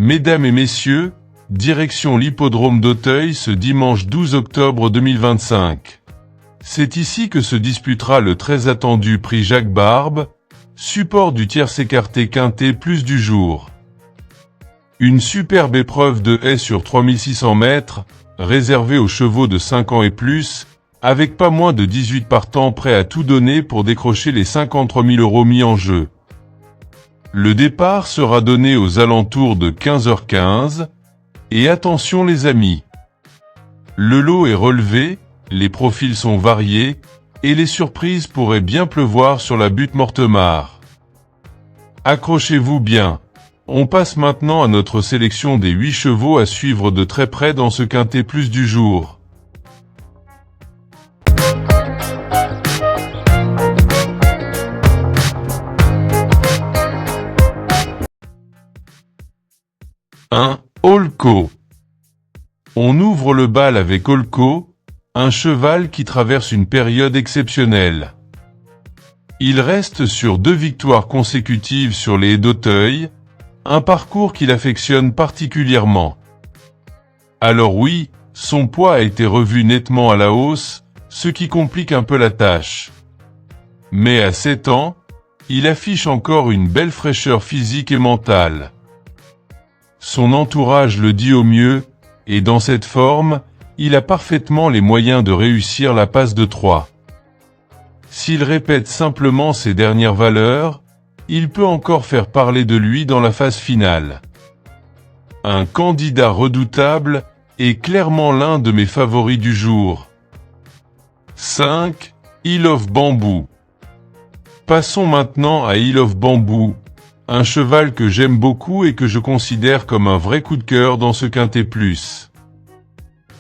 Mesdames et messieurs, direction l'hippodrome d'Auteuil ce dimanche 12 octobre 2025. C'est ici que se disputera le très attendu prix Jacques Barbe, support du tierce écarté quintet plus du jour. Une superbe épreuve de haie sur 3600 mètres, réservée aux chevaux de 5 ans et plus, avec pas moins de 18 partants prêts à tout donner pour décrocher les 53 000 € mis en jeu. Le départ sera donné aux alentours de 15h15, et attention les amis. Le lot est relevé, les profils sont variés, et les surprises pourraient bien pleuvoir sur la butte Mortemart. Accrochez-vous bien. On passe maintenant à notre sélection des 8 chevaux à suivre de très près dans ce quintet plus du jour. Olco. On ouvre le bal avec Olco, un cheval qui traverse une période exceptionnelle. Il reste sur 2 victoires consécutives sur les haies d'Auteuil, un parcours qu'il affectionne particulièrement. Alors oui, son poids a été revu nettement à la hausse, ce qui complique un peu la tâche. Mais à 7 ans, il affiche encore une belle fraîcheur physique et mentale. Son entourage le dit au mieux, et dans cette forme, il a parfaitement les moyens de réussir la passe de 3. S'il répète simplement ses dernières valeurs, il peut encore faire parler de lui dans la phase finale. Un candidat redoutable et clairement l'un de mes favoris du jour. 5. Isle of Bamboo. Passons maintenant à Isle of Bamboo, un cheval que j'aime beaucoup et que je considère comme un vrai coup de cœur dans ce quintet plus.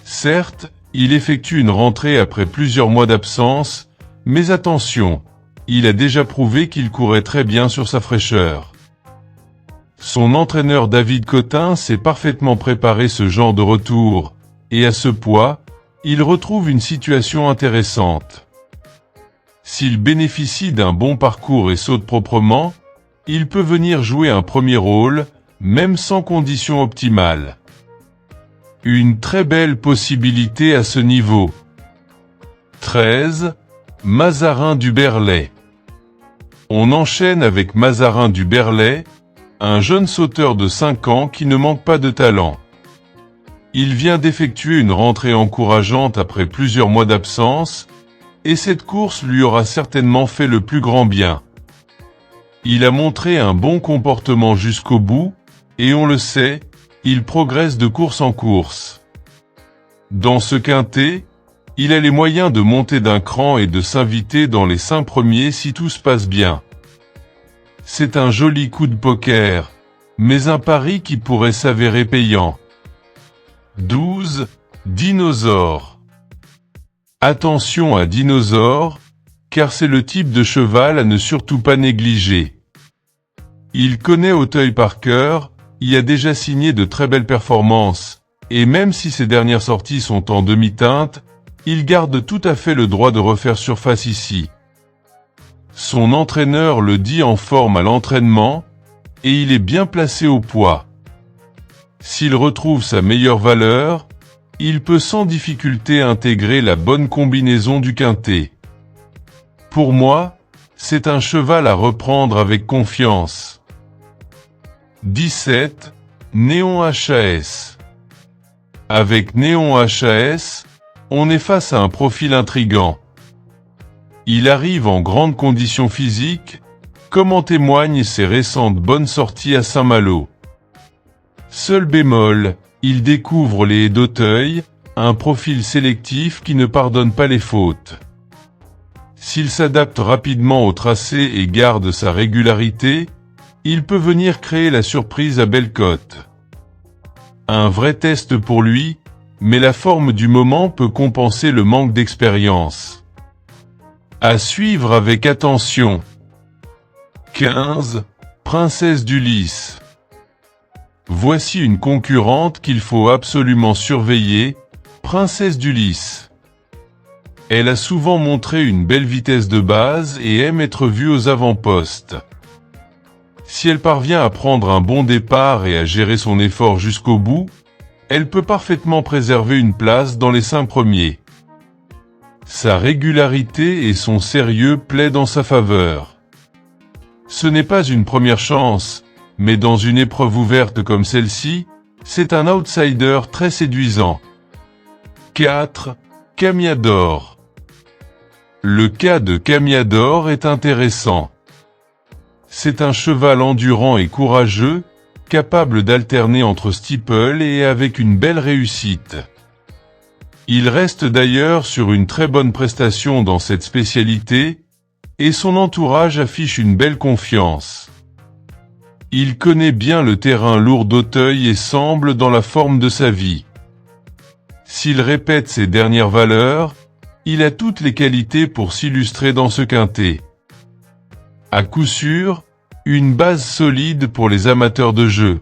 Certes, il effectue une rentrée après plusieurs mois d'absence, mais attention, il a déjà prouvé qu'il courait très bien sur sa fraîcheur. Son entraîneur David Cotin s'est parfaitement préparé ce genre de retour, et à ce poids, il retrouve une situation intéressante. S'il bénéficie d'un bon parcours et saute proprement, il peut venir jouer un premier rôle, même sans conditions optimales. Une très belle possibilité à ce niveau. 13. Mazarin du Berlay. On enchaîne avec Mazarin du Berlay, un jeune sauteur de 5 ans qui ne manque pas de talent. Il vient d'effectuer une rentrée encourageante après plusieurs mois d'absence, et cette course lui aura certainement fait le plus grand bien. Il a montré un bon comportement jusqu'au bout, et on le sait, il progresse de course en course. Dans ce quintet, il a les moyens de monter d'un cran et de s'inviter dans les 5 premiers si tout se passe bien. C'est un joli coup de poker, mais un pari qui pourrait s'avérer payant. 12. Dinosaure. Attention à Dinosaure, car c'est le type de cheval à ne surtout pas négliger. Il connaît Auteuil par cœur, y a déjà signé de très belles performances, et même si ses dernières sorties sont en demi-teinte, il garde tout à fait le droit de refaire surface ici. Son entraîneur le dit en forme à l'entraînement, et il est bien placé au poids. S'il retrouve sa meilleure valeur, il peut sans difficulté intégrer la bonne combinaison du quintet. Pour moi, c'est un cheval à reprendre avec confiance. 17. Néon HAS. Avec Néon HAS, on est face à un profil intrigant. Il arrive en grande condition physique, comme en témoignent ses récentes bonnes sorties à Saint-Malo. Seul bémol, il découvre les haies d'Auteuil, un profil sélectif qui ne pardonne pas les fautes. S'il s'adapte rapidement au tracé et garde sa régularité, il peut venir créer la surprise à Bellecote. Un vrai test pour lui, mais la forme du moment peut compenser le manque d'expérience. À suivre avec attention. 15. Princesse d'Ulysse. Voici une concurrente qu'il faut absolument surveiller, Princesse d'Ulysse. Elle a souvent montré une belle vitesse de base et aime être vue aux avant-postes. Si elle parvient à prendre un bon départ et à gérer son effort jusqu'au bout, elle peut parfaitement préserver une place dans les 5 premiers. Sa régularité et son sérieux plaident en sa faveur. Ce n'est pas une première chance, mais dans une épreuve ouverte comme celle-ci, c'est un outsider très séduisant. 4. Camiador. Le cas de Camiador est intéressant. C'est un cheval endurant et courageux, capable d'alterner entre steeple et avec une belle réussite. Il reste d'ailleurs sur une très bonne prestation dans cette spécialité, et son entourage affiche une belle confiance. Il connaît bien le terrain lourd d'Auteuil et semble dans la forme de sa vie. S'il répète ses dernières valeurs, il a toutes les qualités pour s'illustrer dans ce quintet. À coup sûr, une base solide pour les amateurs de jeu.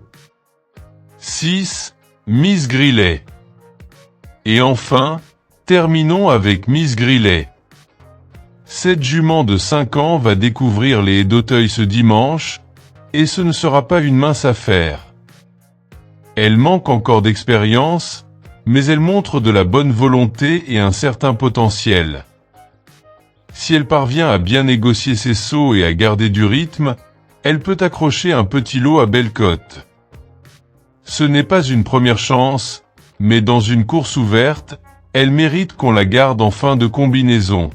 6. Miss Grillet. Et enfin, terminons avec Miss Grillet. Cette jument de 5 ans va découvrir les haies d'Auteuil ce dimanche, et ce ne sera pas une mince affaire. Elle manque encore d'expérience, mais elle montre de la bonne volonté et un certain potentiel. Si elle parvient à bien négocier ses sauts et à garder du rythme, elle peut accrocher un petit lot à belle cote. Ce n'est pas une première chance, mais dans une course ouverte, elle mérite qu'on la garde en fin de combinaison.